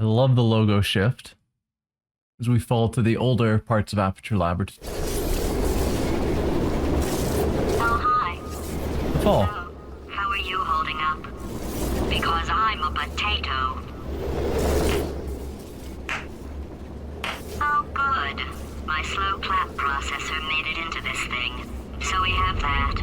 I love the logo shift as we fall to the older parts of Aperture Labs. Oh, hi. The fall. So, how are you holding up? Because I'm a potato. Oh, good. My slow clap processor made it into this thing. So we have that.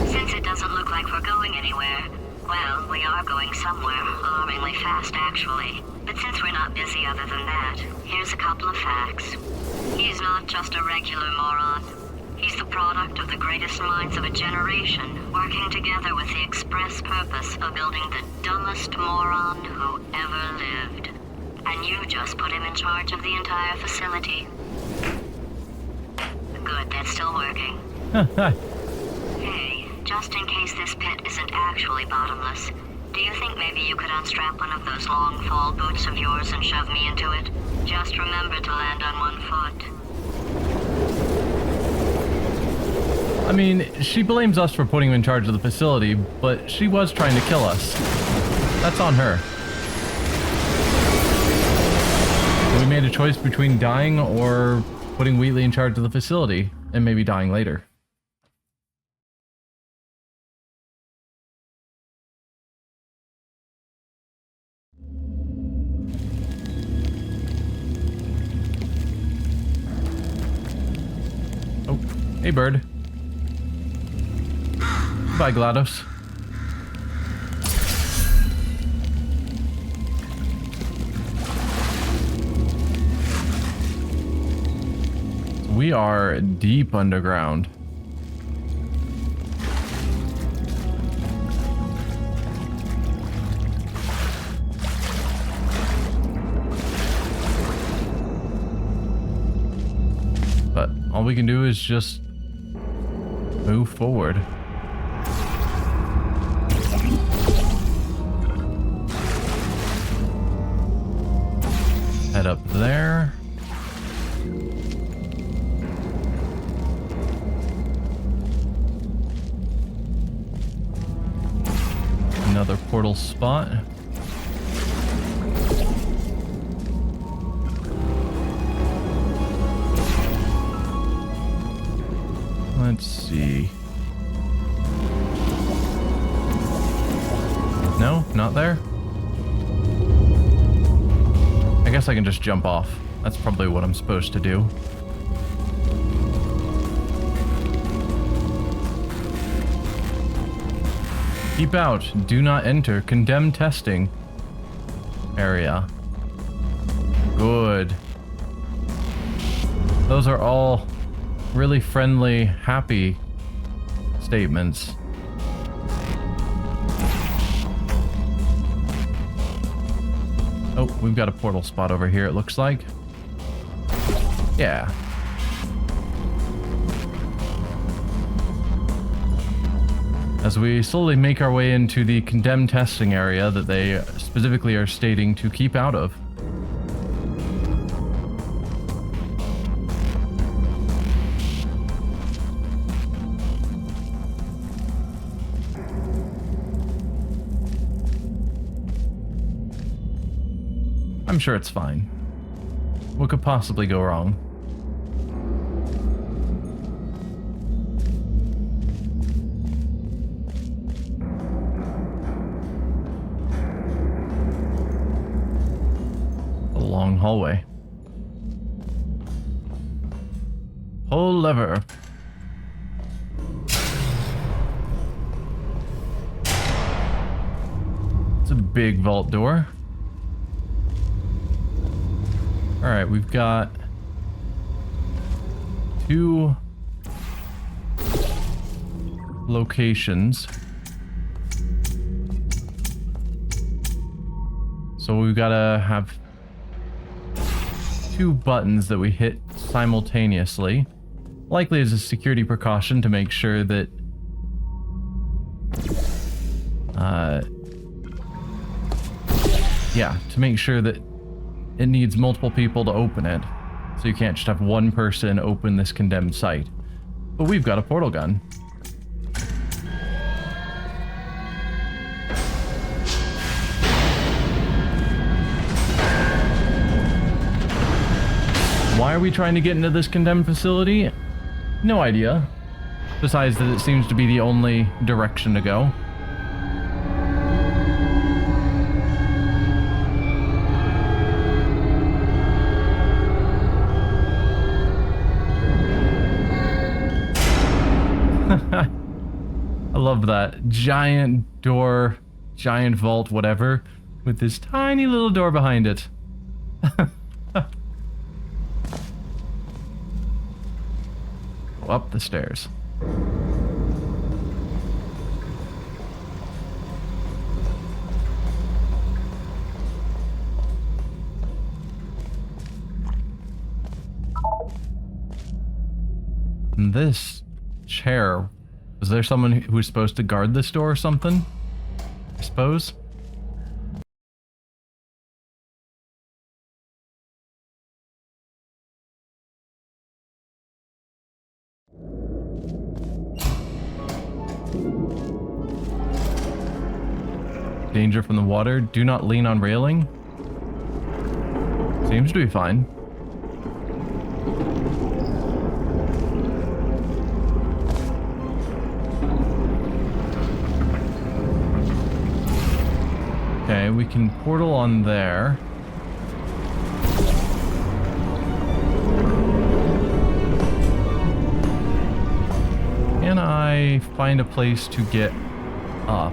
Since it doesn't look like we're going anywhere, well, we are going somewhere, alarmingly fast actually. But since we're not busy other than that, here's a couple of facts. He's not just a regular moron. He's the product of the greatest minds of a generation, working together with the express purpose of building the dumbest moron who ever lived. And you just put him in charge of the entire facility. Good, that's still working. Hey, just in case this pit isn't actually bottomless, do you think maybe you could unstrap one of those long fall boots of yours and shove me into it? Just remember to land on one foot. I mean, she blames us for putting him in charge of the facility, but she was trying to kill us. That's on her. We made a choice between dying or putting Wheatley in charge of the facility, and maybe dying later. Oh, hey bird. Bye, GLaDOS. We are deep underground. But all we can do is just move forward. Head up there. Another portal spot. Let's see. No, not there. I guess I can just jump off. That's probably what I'm supposed to do. Keep out. Do not enter. Condemned testing area. Good. Those are all really friendly, happy statements. Oh, we've got a portal spot over here, it looks like. Yeah. As we slowly make our way into the condemned testing area that they specifically are stating to keep out of. I'm sure it's fine. What could possibly go wrong? A long hallway. Pull lever. It's a big vault door. Alright, we've got 2 locations. So we've got to have 2 buttons that we hit simultaneously. Likely as a security precaution to make sure that to make sure that it needs multiple people to open it. So you can't just have one person open this condemned site. But we've got a portal gun. Why are we trying to get into this condemned facility? No idea. Besides that it seems to be the only direction to go. I love that. Giant door, giant vault, whatever, with this tiny little door behind it. Go up the stairs. And this chair, was there someone who was supposed to guard this door or something? I suppose? Danger from the water. Do not lean on railing. Seems to be fine. Okay, we can portal on there. Can I find a place to get up?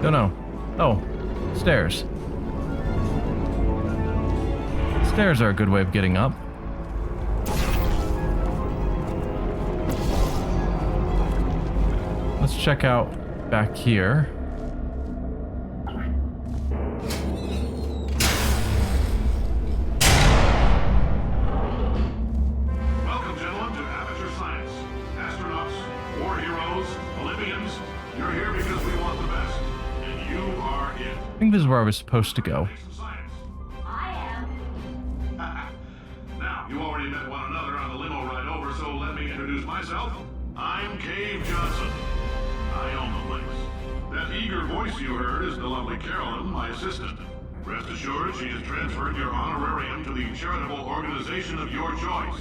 Don't know. Oh, stairs. Stairs are a good way of getting up. Let's check out back here. Welcome, gentlemen, to Aperture Science. Astronauts, war heroes, Olympians, you're here because we want the best. And you are it. I think this is where I was supposed to go. I am. Now, you already met one another on the limo ride over, so let me introduce myself. I'm Cave Johnson. I own the place. That eager voice you heard is the lovely Carolyn, my assistant. Rest assured, she has transferred your honorarium to the charitable organization of your choice.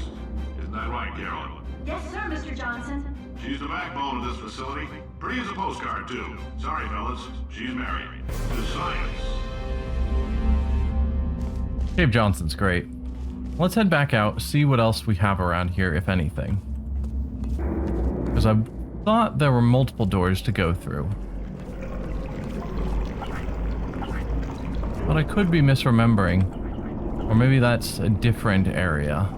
Isn't that right, Carolyn? Yes, sir, Mr. Johnson. She's the backbone of this facility. Pretty as a postcard, too. Sorry, fellas. She's married. To science. Cave Johnson's great. Let's head back out, see what else we have around here, if anything. Because I thought there were multiple doors to go through. But I could be misremembering. Or maybe that's a different area.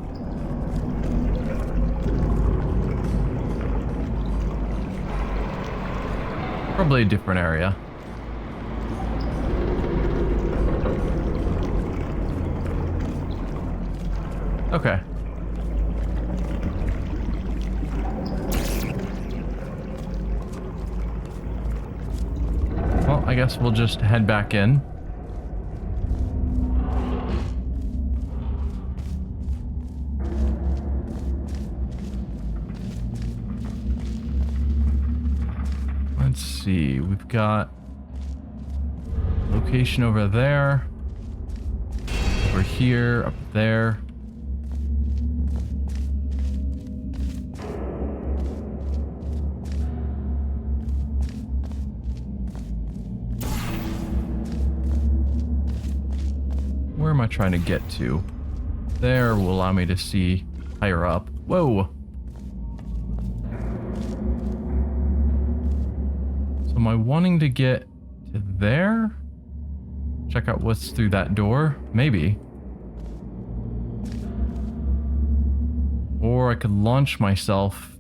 Probably a different area. Okay. Well, I guess we'll just head back in. Let's see, we've got location over there, over here, up there. Where am I trying to get to? There will allow me to see higher up. Whoa! So am I wanting to get to there? Check out what's through that door? Maybe. Or I could launch myself.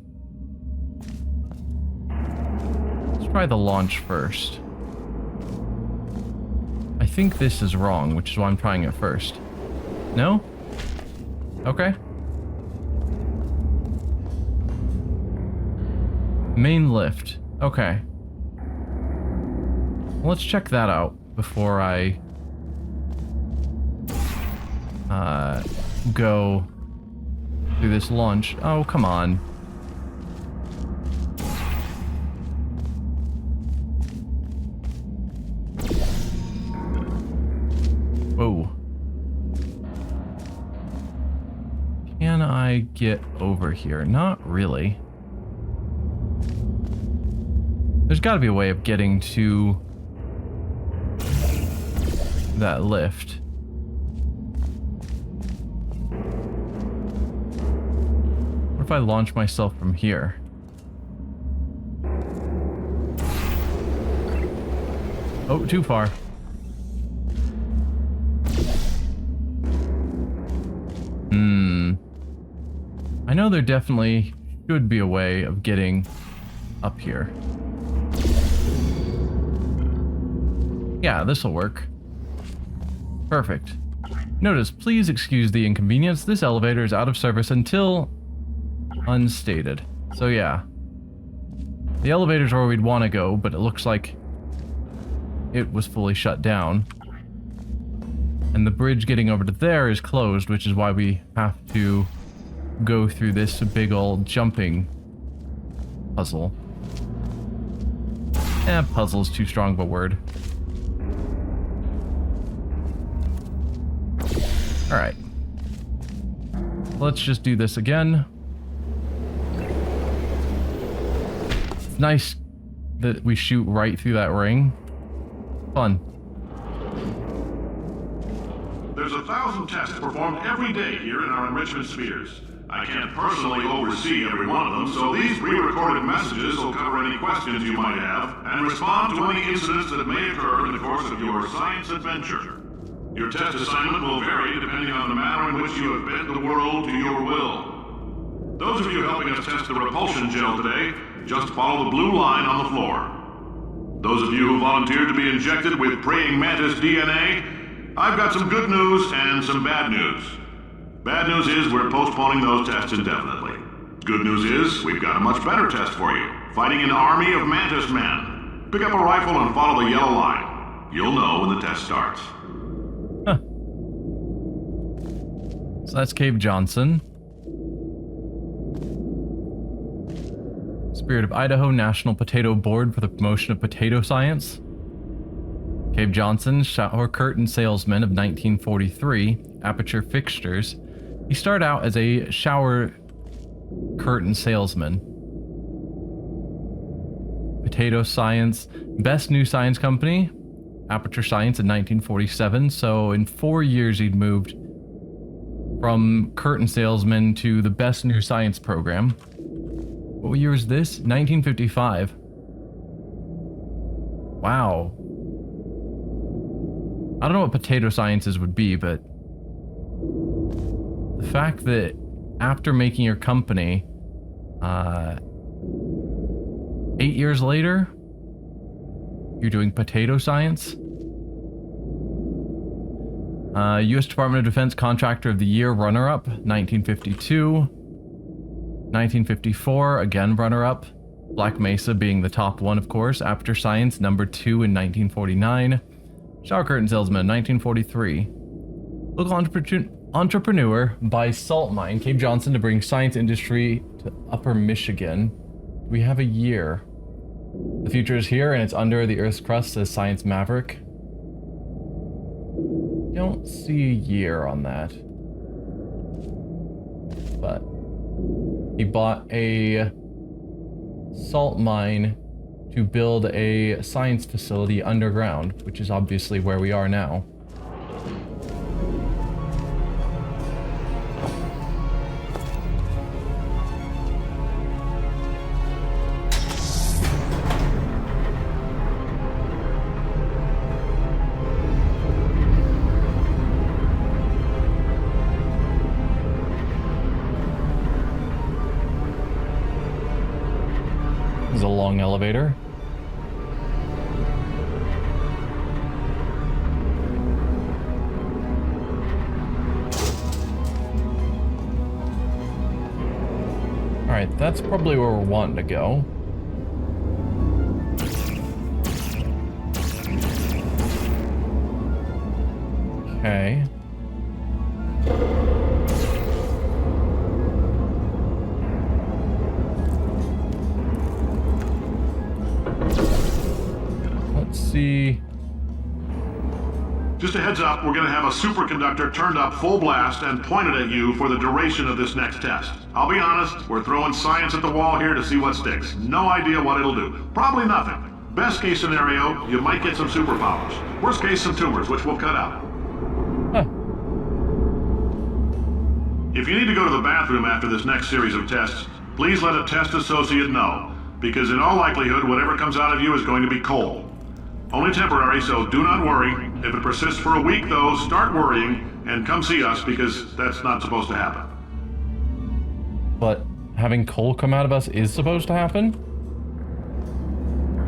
Let's try the launch first. I think this is wrong, which is why I'm trying it first. No? Okay. Main lift. Okay. Let's check that out before I go through this launch. Oh, come on. Can I get over here? Not really. There's got to be a way of getting to that lift. What if I launch myself from here? Oh, too far. I know there definitely should be a way of getting up here. Yeah, this'll work. Perfect. Notice, please excuse the inconvenience. This elevator is out of service until unstated. So yeah. The elevator's where we'd want to go, but it looks like it was fully shut down. And the bridge getting over to there is closed, which is why we have to go through this big old jumping puzzle. Puzzle's too strong of a word. Alright. Let's just do this again. It's nice that we shoot right through that ring. Fun. There's 1,000 tests performed every day here in our enrichment spheres. I can't personally oversee every one of them, so these pre-recorded messages will cover any questions you might have and respond to any incidents that may occur in the course of your science adventure. Your test assignment will vary depending on the manner in which you have bent the world to your will. Those of you helping us test the repulsion gel today, just follow the blue line on the floor. Those of you who volunteered to be injected with praying mantis DNA, I've got some good news and some bad news. Bad news is we're postponing those tests indefinitely. Good news is we've got a much better test for you. Fighting an army of mantis men. Pick up a rifle and follow the yellow line. You'll know when the test starts. Huh. So that's Cave Johnson. Spirit of Idaho National Potato Board for the Promotion of Potato Science. Cave Johnson, shower curtain salesman of 1943, Aperture Fixtures. He started out as a shower curtain salesman. Potato Science, Best New Science Company, Aperture Science in 1947. So in 4 years he'd moved from curtain salesman to the Best New Science program. What year is this? 1955. Wow. I don't know what potato sciences would be, but the fact that after making your company, 8 years later, you're doing potato science. U.S. Department of Defense Contractor of the Year runner-up, 1952. 1954, again runner-up. Black Mesa being the top one, of course. Aperture Science, number 2 in 1949. Shower curtain salesman, 1943. Local entrepreneur buys salt mine, Cave Johnson, to bring science industry to Upper Michigan. We have a year. The future is here, and it's under the Earth's crust, says Science Maverick. Don't see a year on that. But he bought a salt mine to build a science facility underground, which is obviously where we are now. This is a long elevator. Alright, that's probably where we're wanting to go. Okay. Let's see. Just a heads up, we're gonna have a superconductor turned up full blast and pointed at you for the duration of this next test. I'll be honest, we're throwing science at the wall here to see what sticks. No idea what it'll do. Probably nothing. Best case scenario, you might get some superpowers. Worst case, some tumors, which we'll cut out. Huh. If you need to go to the bathroom after this next series of tests, please let a test associate know, because in all likelihood, whatever comes out of you is going to be coal. Only temporary, so do not worry. If it persists for a week, though, start worrying and come see us, because that's not supposed to happen. But having coal come out of us is supposed to happen?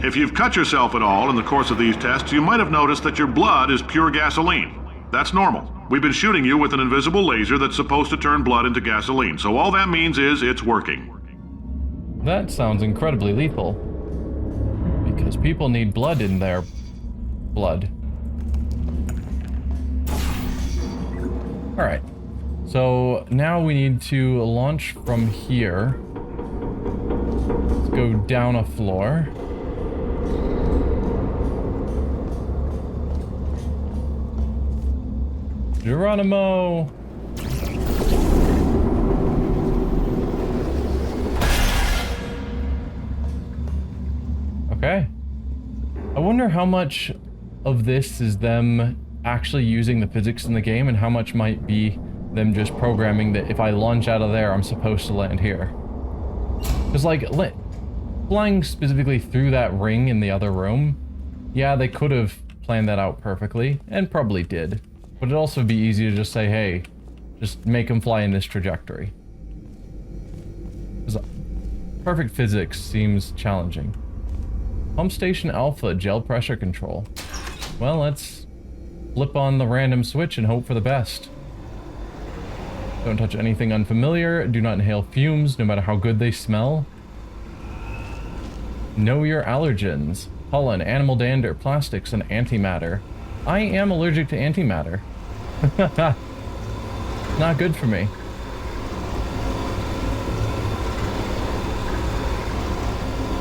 If you've cut yourself at all in the course of these tests, you might have noticed that your blood is pure gasoline. That's normal. We've been shooting you with an invisible laser that's supposed to turn blood into gasoline, so all that means is it's working. That sounds incredibly lethal. Because people need blood in their blood. Alright. So now we need to launch from here. Let's go down a floor. Geronimo! Okay. I wonder how much of this is them actually using the physics in the game and how much might be them just programming that if I launch out of there, I'm supposed to land here. Because, like, flying specifically through that ring in the other room, yeah, they could have planned that out perfectly, and probably did. But it'd also be easy to just say, hey, just make them fly in this trajectory. 'Cause perfect physics seems challenging. Pump Station Alpha, gel pressure control. Well, let's flip on the random switch and hope for the best. Don't touch anything unfamiliar. Do not inhale fumes, no matter how good they smell. Know your allergens. Pollen, animal dander, plastics, and antimatter. I am allergic to antimatter. Not good for me.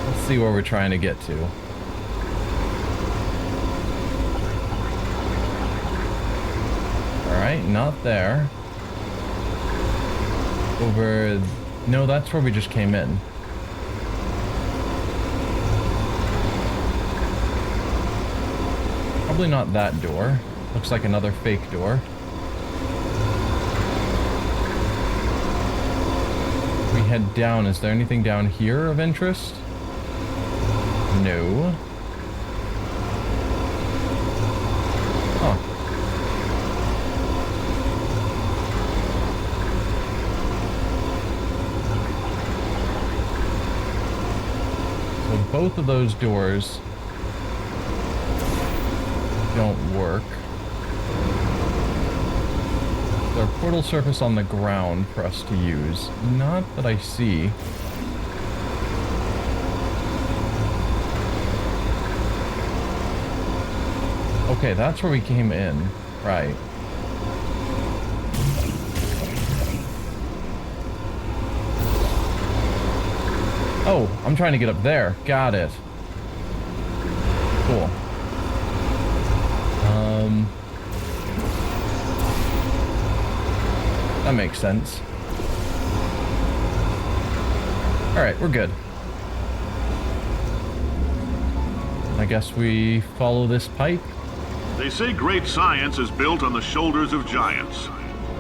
Let's see where we're trying to get to. Alright, not there. Over... No, that's where we just came in. Probably not that door. Looks like another fake door. We head down. Is there anything down here of interest? No. Huh. So both of those doors don't work. There's a portal surface on the ground for us to use. Not that I see. Okay, that's where we came in. Right. Oh, I'm trying to get up there. Got it. Cool. That makes sense. Alright, we're good. I guess we follow this pipe. They say great science is built on the shoulders of giants.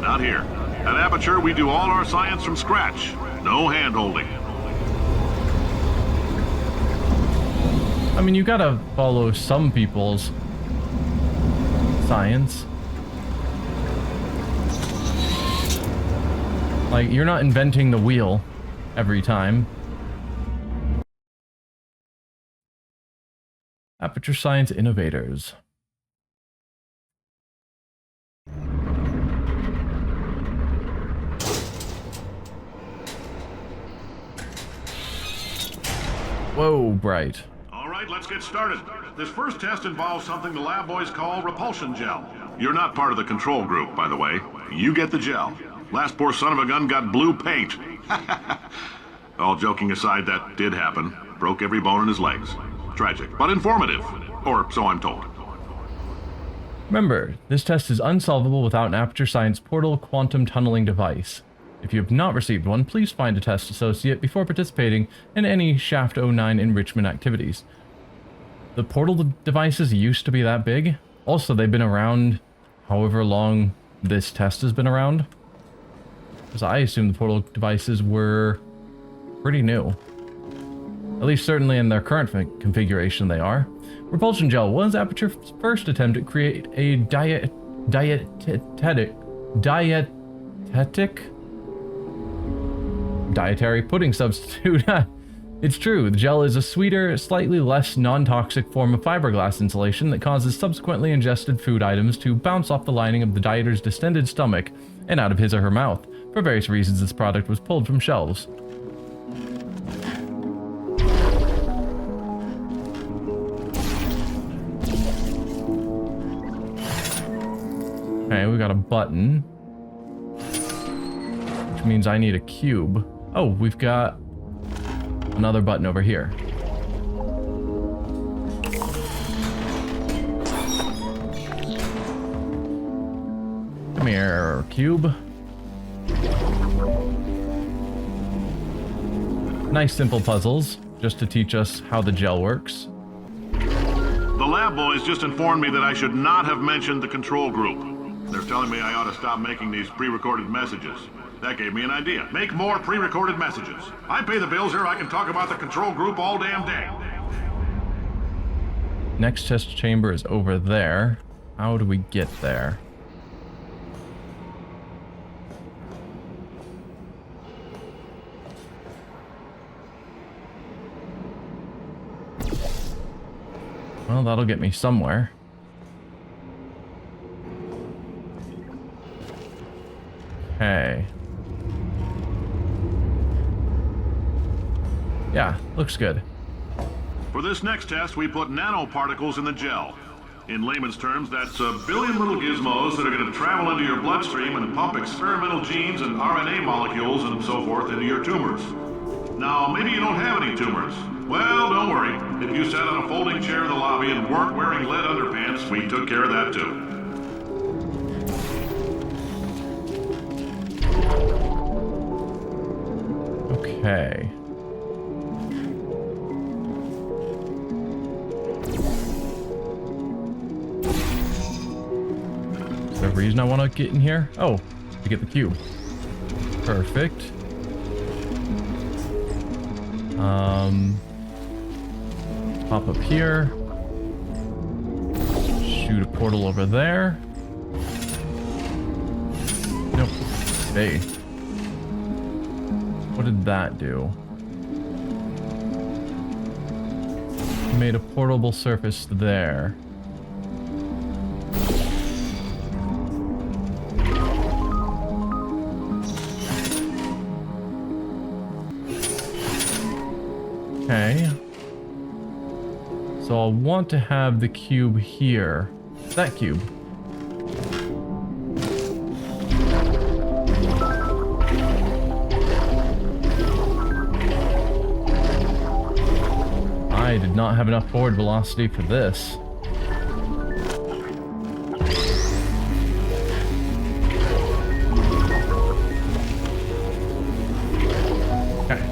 Not here. At Aperture, we do all our science from scratch. No hand-holding. I mean, you gotta follow some people's science. Like, you're not inventing the wheel every time. Aperture Science Innovators. Whoa, bright. All right, let's get started. This first test involves something the lab boys call repulsion gel. You're not part of the control group, by the way. You get the gel. Last poor son of a gun got blue paint. All joking aside, that did happen. Broke every bone in his legs. Tragic, but informative. Or so I'm told. Remember, this test is unsolvable without an Aperture Science portal quantum tunneling device. If you have not received one, please find a test associate before participating in any Shaft 09 enrichment activities. The portal devices used to be that big. Also, they've been around however long this test has been around. Because I assume the portal devices were pretty new. At least certainly in their current configuration they are. Repulsion gel was Aperture's first attempt to create a dietary pudding substitute. It's true, the gel is a sweeter, slightly less non-toxic form of fiberglass insulation that causes subsequently ingested food items to bounce off the lining of the dieter's distended stomach and out of his or her mouth. For various reasons, this product was pulled from shelves. Okay, we got a button. Which means I need a cube. Oh, we've got another button over here. Come here, cube. Nice simple puzzles, just to teach us how the gel works. The lab boys just informed me that I should not have mentioned the control group. They're telling me I ought to stop making these pre-recorded messages. That gave me an idea. Make more pre-recorded messages. I pay the bills here, I can talk about the control group all damn day. Next test chamber is over there. How do we get there? Well, that'll get me somewhere. Okay. Yeah, looks good. For this next test, we put nanoparticles in the gel. In layman's terms, that's a billion little gizmos that are going to travel into your bloodstream and pump experimental genes and RNA molecules and so forth into your tumors. Now, maybe you don't have any tumors. Well, don't worry. If you sat on a folding chair in the lobby and weren't wearing lead underpants, we took care of that too. Okay. Is there a reason I want to get in here? Oh, to get the cube. Perfect. Pop up here. Shoot a portal over there. Nope. Hey. What did that do? Made a portable surface there. Okay. So I'll want to have the cube here. That cube. I did not have enough forward velocity for this. Okay.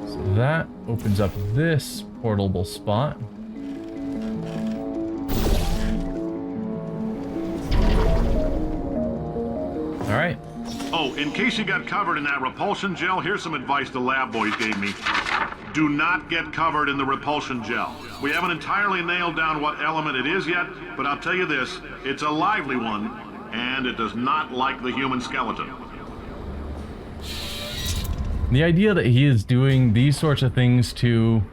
So that opens up this portable spot. All right. Oh, in case you got covered in that repulsion gel, here's some advice the lab boys gave me. Do not get covered in the repulsion gel. We haven't entirely nailed down what element it is yet, but I'll tell you this, it's a lively one, and it does not like the human skeleton. The idea that he is doing these sorts of things to,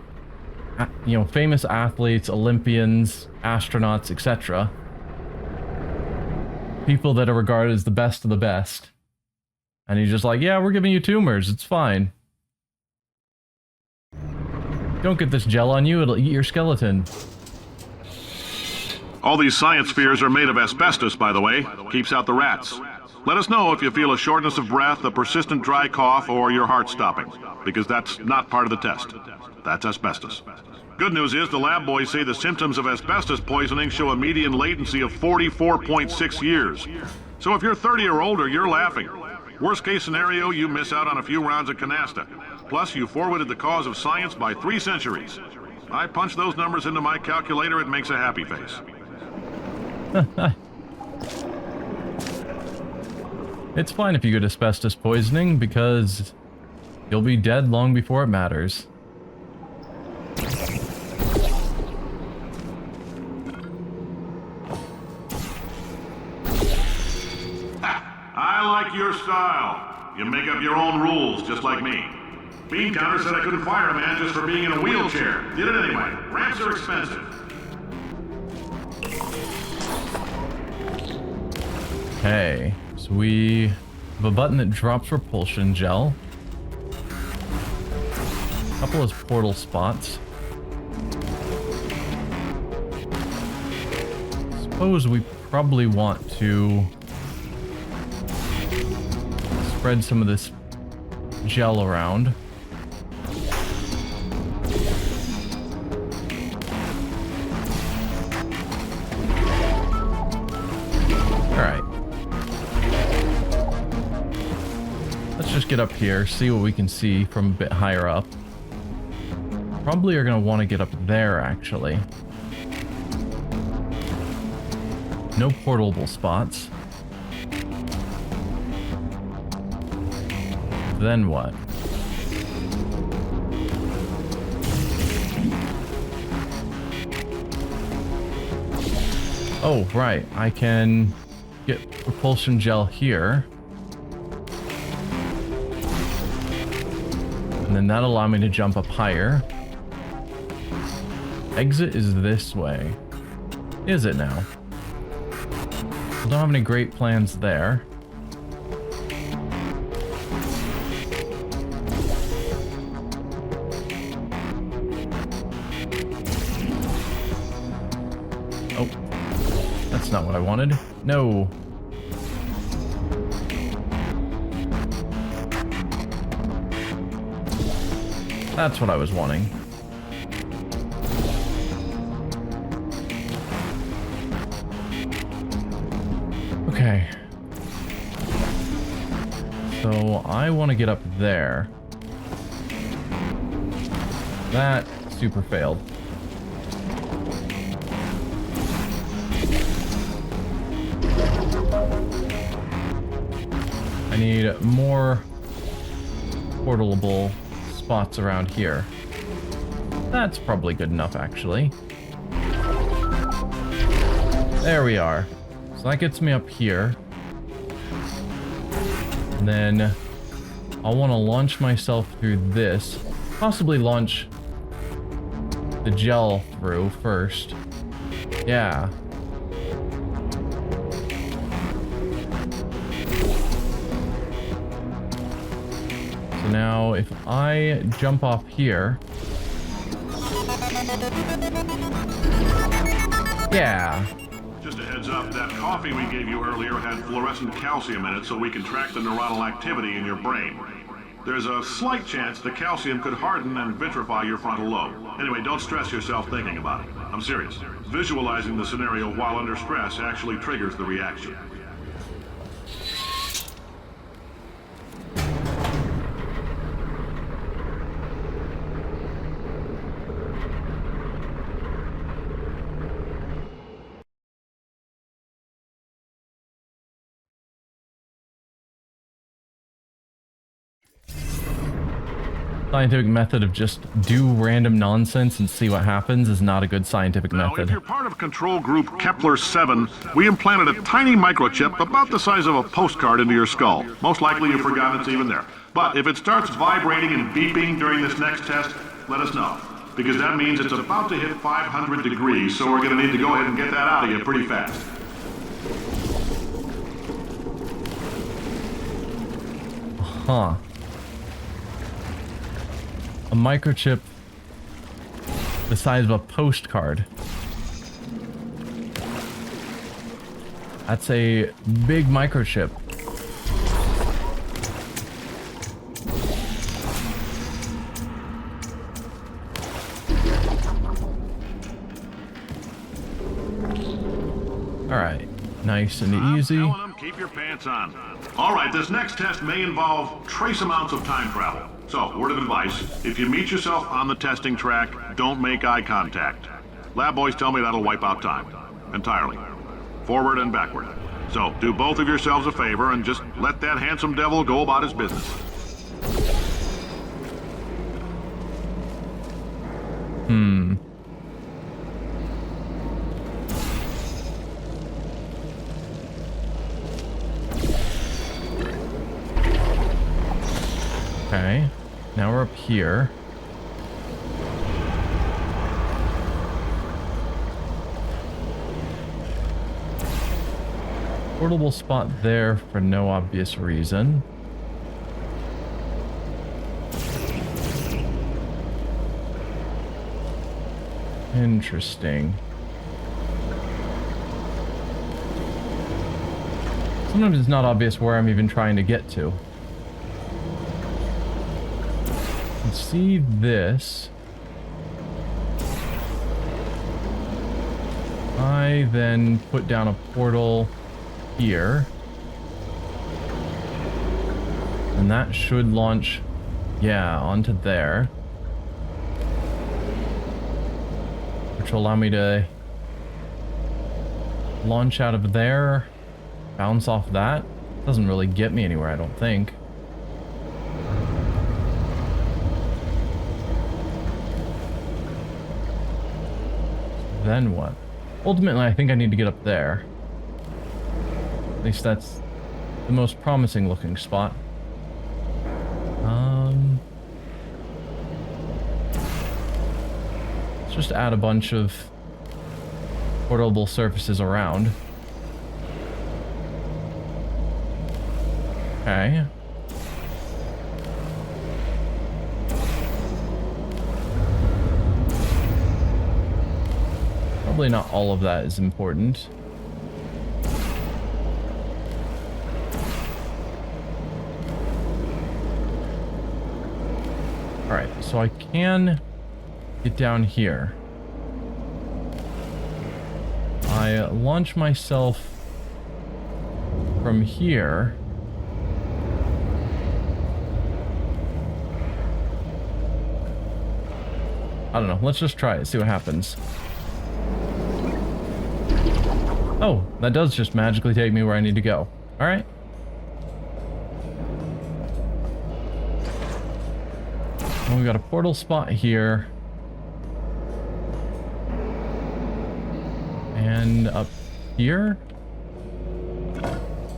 you know, famous athletes, Olympians, astronauts, etc. People that are regarded as the best of the best. And he's just like, yeah, we're giving you tumors, it's fine. Don't get this gel on you, it'll eat your skeleton. All these science spheres are made of asbestos, by the way. Keeps out the rats. Let us know if you feel a shortness of breath, a persistent dry cough, or your heart stopping, because that's not part of the test. That's asbestos. Good news is the lab boys say the symptoms of asbestos poisoning show a median latency of 44.6 years. So if you're 30 or older, you're laughing. Worst case scenario, you miss out on a few rounds of canasta. Plus, you forwarded the cause of science by 3 centuries. I punch those numbers into my calculator, it makes a happy face. It's fine if you get asbestos poisoning, because you'll be dead long before it matters. I like your style. You make up your own rules, just like me. Bean Counter said I couldn't fire a man just for being in a wheelchair. Did it anyway. Ramps are expensive. Okay, so we have a button that drops repulsion gel. A couple of portal spots. Suppose we probably want to spread some of this gel around. Alright. Let's just get up here, see what we can see from a bit higher up. Probably are going to want to get up there, actually. No portable spots. Then what? Oh, right. I can get repulsion gel here. And then that'll allow me to jump up higher. Exit is this way. Is it now? I don't have any great plans there. Oh, that's not what I wanted. No. That's what I was wanting. Okay. So I want to get up there. That super failed. I need more portable spots around here. That's probably good enough, actually. There we are. So that gets me up here. And then I'll want to launch myself through this. Possibly launch the gel through first. Yeah. So now if I jump off here. Yeah. Just a heads up, that coffee we gave you earlier had fluorescent calcium in it so we can track the neuronal activity in your brain. There's a slight chance the calcium could harden and vitrify your frontal lobe. Anyway, don't stress yourself thinking about it. I'm serious. Visualizing the scenario while under stress actually triggers the reaction. Scientific method of just do random nonsense and see what happens is not a good scientific Now, method. if you're part of control group Kepler 7, we implanted a tiny microchip about the size of a postcard into your skull. Most likely you've forgotten it's even there. But if it starts vibrating and beeping during this next test, let us know. Because that means it's about to hit 500 degrees, so we're going to need to go ahead and get that out of you pretty fast. Huh. A microchip the size of a postcard. That's a big microchip. Nice and I'm easy. telling them, keep your pants on. All right, this next test may involve trace amounts of time travel. So, word of advice, if you meet yourself on the testing track, don't make eye contact. Lab boys tell me that'll wipe out time. Entirely. Forward and backward. So, do both of yourselves a favor and just let that handsome devil go about his business. Okay. Now we're up here. Portable spot there for no obvious reason. Interesting. Sometimes it's not obvious where I'm even trying to get to. Let's see this. I then put down a portal here. And that should launch, yeah, onto there. Which will allow me to launch out of there, bounce off that. Doesn't really get me anywhere, I don't think. Then what? Ultimately, I think I need to get up there. At least that's the most promising looking spot. Let's just add a bunch of portable surfaces around. Okay. Probably not all of that is important. Alright, so I can get down here. I launch myself from here. I don't know, let's just try it, see what happens. Oh, that does just magically take me where I need to go. Alright. Well, we got a portal spot here. And up here?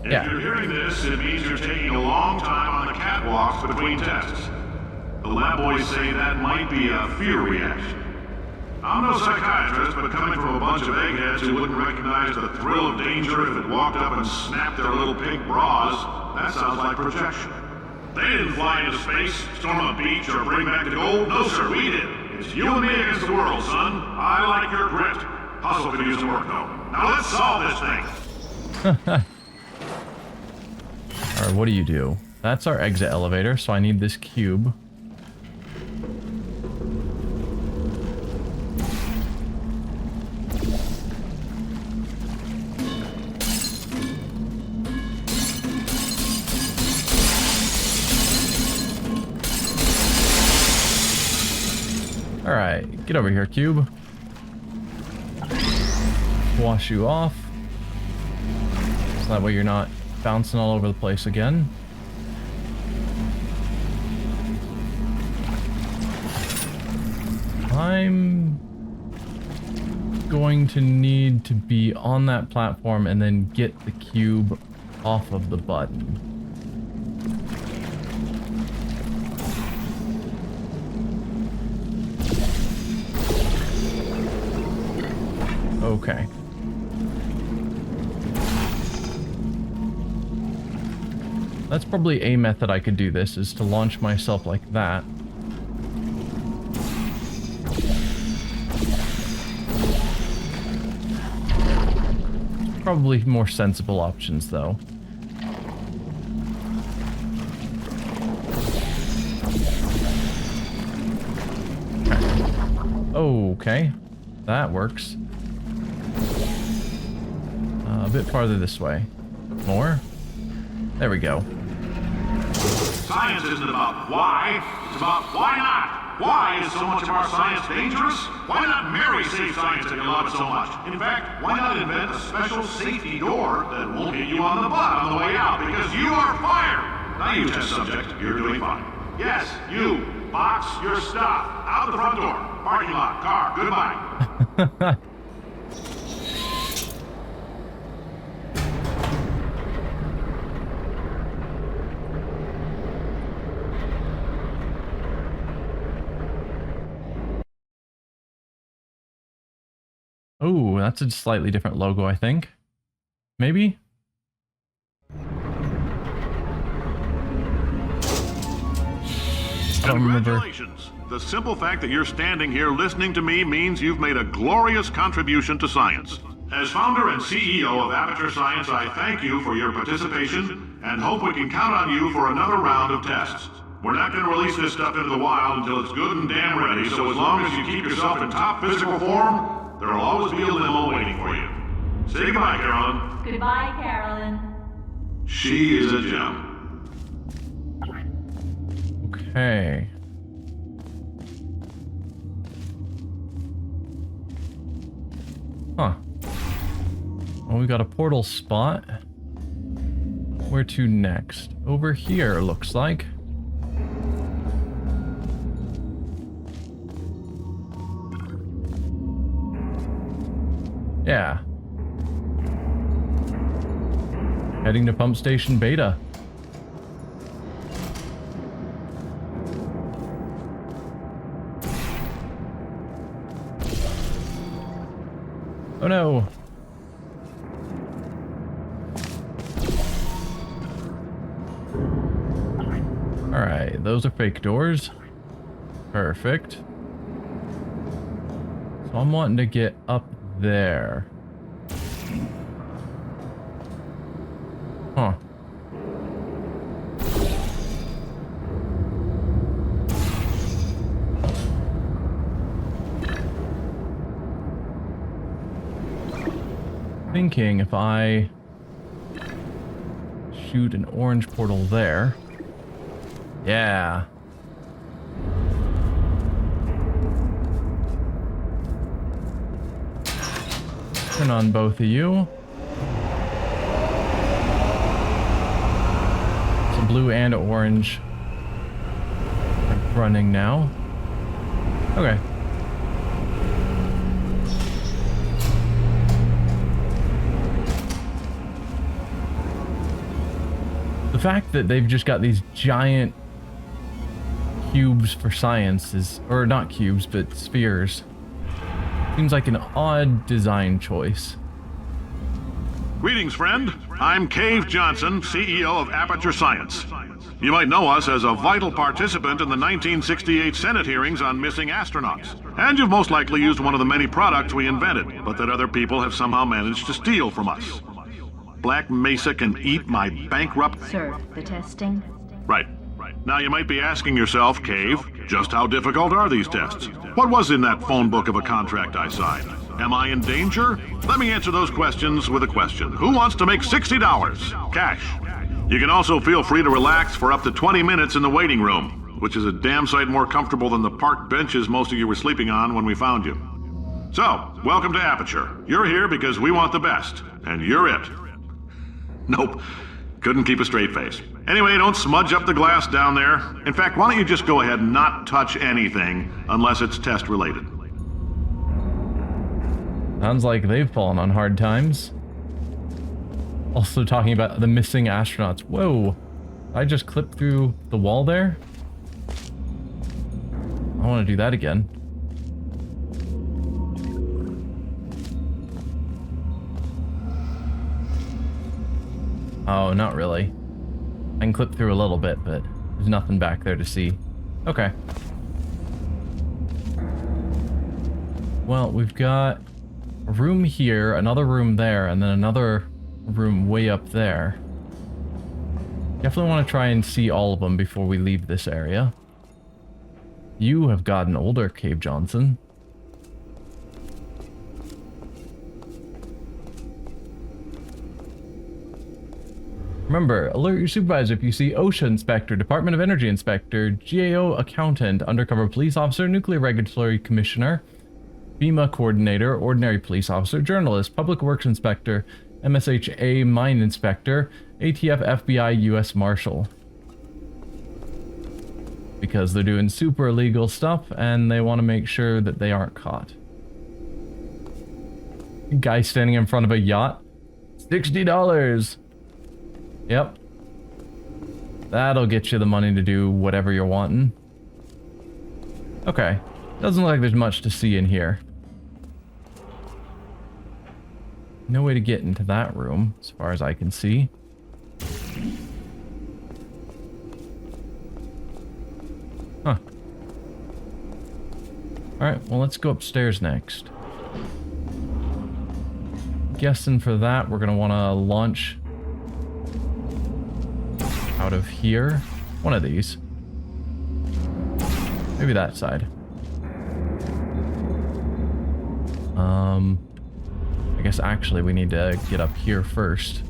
If you're hearing this, it means you're taking a long time on the catwalks between tests. The lab boys say that might be a fear reaction. I'm no psychiatrist, but coming from a bunch of eggheads who wouldn't recognize the thrill of danger if it walked up and snapped their little pink bras, that sounds like projection. They didn't fly into space, storm a beach, or bring back the gold. No, sir, we did. It's you and me against the world, son. I like your grit. Hustle could use some work, though. Now let's solve this thing. Alright, what do you do? That's our exit elevator, so I need this cube. Alright, get over here, cube. Wash you off. So that way you're not bouncing all over the place again. I'm going to need to be on that platform and then get the cube off of the button. Okay. That's probably a method I could do this, is to launch myself like that. Probably more sensible options, though. Okay. That works. bit farther this way. More? There we go. Science isn't about why, it's about why not. Why is so much of our science dangerous? Why not marry safe science if you love it so much? In fact, why not invent a special safety door that won't hit you on the butt on the way out because you are fired? Now you test subject, you're doing fine. Yes, you, box your stuff. Out the front door, parking lot, car, goodbye. Oh, that's a slightly different logo, I think. Maybe? I don't remember. Congratulations. The simple fact that you're standing here listening to me means you've made a glorious contribution to science. As founder and CEO of Aperture Science, I thank you for your participation and hope we can count on you for another round of tests. We're not going to release this stuff into the wild until it's good and damn ready, so as long as you keep yourself in top physical form, there'll always be a limo waiting for you. Say goodbye, Carolyn. Goodbye, Carolyn. She is a gem. Okay. Huh. Well, we got a portal spot. Where to next? Over here, looks like. Yeah. Heading to pump station beta. Oh no. Alright, those are fake doors. Perfect. So I'm wanting to get up there. Huh. Thinking if I shoot an orange portal there. Yeah. Turn on both of you. So blue and orange are running now. Okay. The fact that they've just got these giant cubes for science is, or not cubes, but spheres. Seems like an odd design choice. Greetings, friend. I'm Cave Johnson, CEO of Aperture Science. You might know us as a vital participant in the 1968 Senate hearings on missing astronauts. And you've most likely used one of the many products we invented, but that other people have somehow managed to steal from us. Black Mesa can eat my bankrupt... Sir, the testing? Right. Now you might be asking yourself, Cave, just how difficult are these tests? What was in that phone book of a contract I signed? Am I in danger? Let me answer those questions with a question. Who wants to make $60? Cash. You can also feel free to relax for up to 20 minutes in the waiting room, which is a damn sight more comfortable than the park benches most of you were sleeping on when we found you. So, welcome to Aperture. You're here because we want the best, and you're it. Nope. Couldn't keep a straight face. Anyway, don't smudge up the glass down there. In fact, why don't you just go ahead and not touch anything unless it's test related. Sounds like they've fallen on hard times. Also talking about the missing astronauts. Whoa. I just clipped through the wall there? I want to do that again. Oh, not really. I can clip through a little bit, but there's nothing back there to see. Okay. Well, we've got a room here, another room there, and then another room way up there. Definitely want to try and see all of them before we leave this area. You have gotten older, Cave Johnson. Remember, alert your supervisor if you see OSHA inspector, Department of Energy inspector, GAO accountant, undercover police officer, nuclear regulatory commissioner, FEMA coordinator, ordinary police officer, journalist, public works inspector, MSHA mine inspector, ATF, FBI, US Marshal. Because they're doing super illegal stuff and they want to make sure that they aren't caught. Guy standing in front of a yacht. $60. Yep. That'll get you the money to do whatever you're wanting. Okay. Doesn't look like there's much to see in here. No way to get into that room, as far as I can see. Huh. Alright, well let's go upstairs next. Guessing for that, we're gonna want to launch out of here. One of these. Maybe that side. I guess actually we need to get up here first.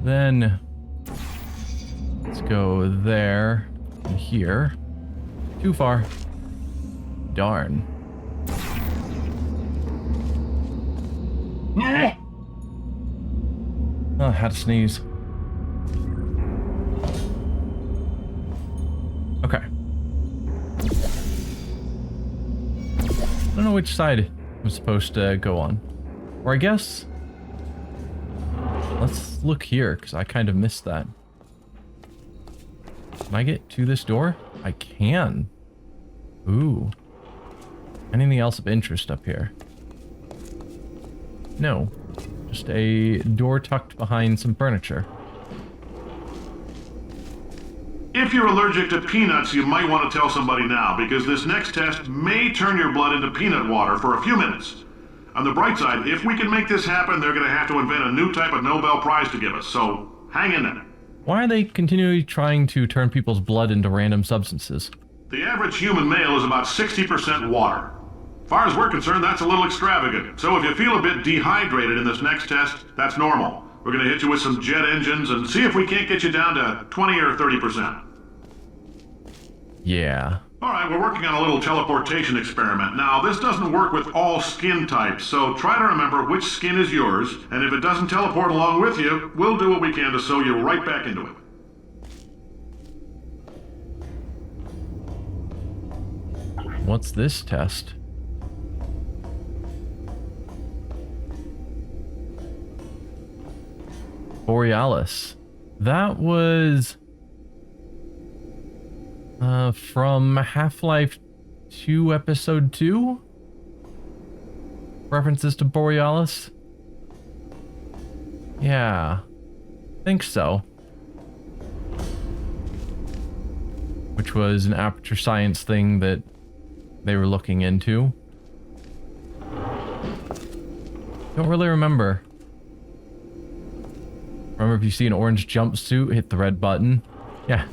Then let's go there and here. Too far. Darn. Oh, I had to sneeze. Okay. I don't know which side I'm supposed to go on. Or I guess... let's look here, because I kind of missed that. Can I get to this door? I can. Ooh. Anything else of interest up here? No. Just a door tucked behind some furniture. If you're allergic to peanuts, you might want to tell somebody now, because this next test may turn your blood into peanut water for a few minutes. On the bright side, if we can make this happen, they're going to have to invent a new type of Nobel Prize to give us, so hang in there. Why are they continually trying to turn people's blood into random substances? The average human male is about 60% water. As far as we're concerned, that's a little extravagant. So if you feel a bit dehydrated in this next test, that's normal. We're going to hit you with some jet engines and see if we can't get you down to 20 or 30%. Yeah. Alright, we're working on a little teleportation experiment. Now, this doesn't work with all skin types, so try to remember which skin is yours, and if it doesn't teleport along with you, we'll do what we can to sew you right back into it. What's this test? Borealis. That was... from Half-Life 2 Episode 2? References to Borealis? Yeah. Think so. Which was an Aperture Science thing that they were looking into. Don't really remember. Remember, if you see an orange jumpsuit, hit the red button. Yeah.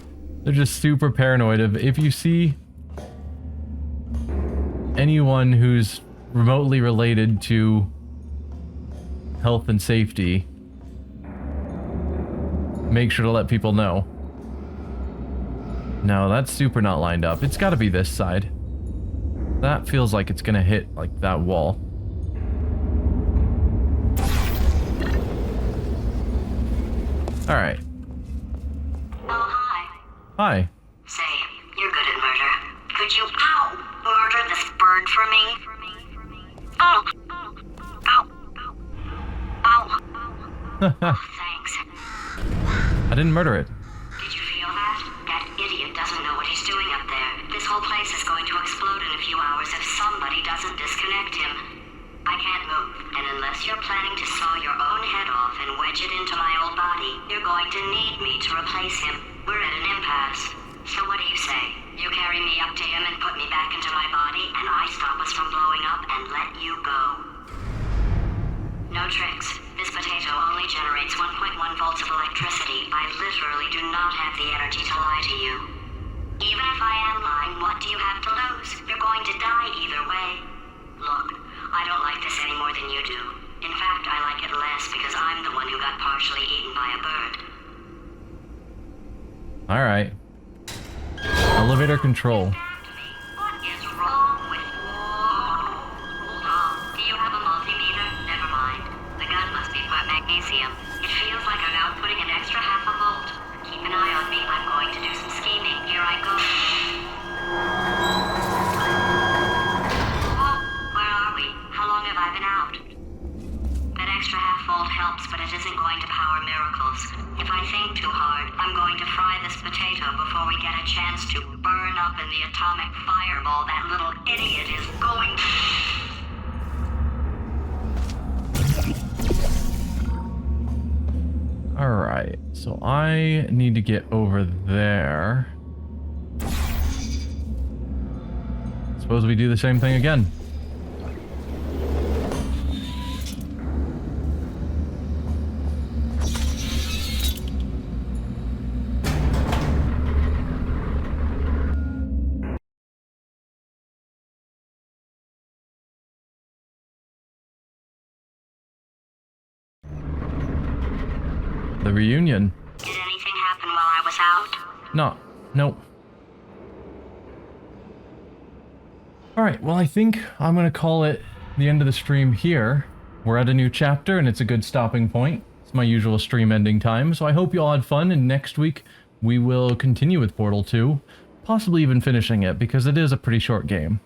They're just super paranoid of if you see anyone who's remotely related to health and safety, make sure to let people know. No, that's super not lined up. It's got to be this side. That feels like it's gonna hit like that wall. All right. Oh, hi. Hi. Say, you're good at murder. Could you, murder this bird for me? Ow. Ow. Ow. Oh, thanks. I didn't murder it. Did you feel that? That idiot doesn't know what he's doing up there. This whole place is going to explode in a few hours if somebody doesn't disconnect him. I can't move, and unless you're planning to saw your own head off and wedge it into my old body, you're going to need me to replace him. We're at an impasse. So what do you say? You carry me up to him and put me back into my body, and I stop us from blowing up and let you go. No tricks. This potato only generates 1.1 volts of electricity. I literally do not have the energy to lie to you. Even if I am lying, what do you have to lose? You're going to die either way. Look, I don't like this any more than you do. In fact, I like it less because I'm the one who got partially eaten by a bird. Alright. Elevator control. What is wrong with you? Hold on. Do you have a multimeter? Never mind. The gun must be for magnesium. It feels like I'm outputting an extra half a volt. Keep an eye on me. I'm going to do some scheming. Here I go. Whoa, where are we? How long have I been out? That extra half volt helps, but it isn't going to power miracles. If I think too hard, I'm going to fry this potato before we get a chance to burn up in the atomic fireball that little idiot is going to... Alright, so I need to get over there. Suppose we do the same thing again. The reunion. Did anything happen while I was out? No, nope. Alright, well I think I'm gonna call it the end of the stream here. We're at a new chapter and it's a good stopping point. It's my usual stream ending time, so I hope you all had fun, and next week we will continue with Portal 2, possibly even finishing it because it is a pretty short game.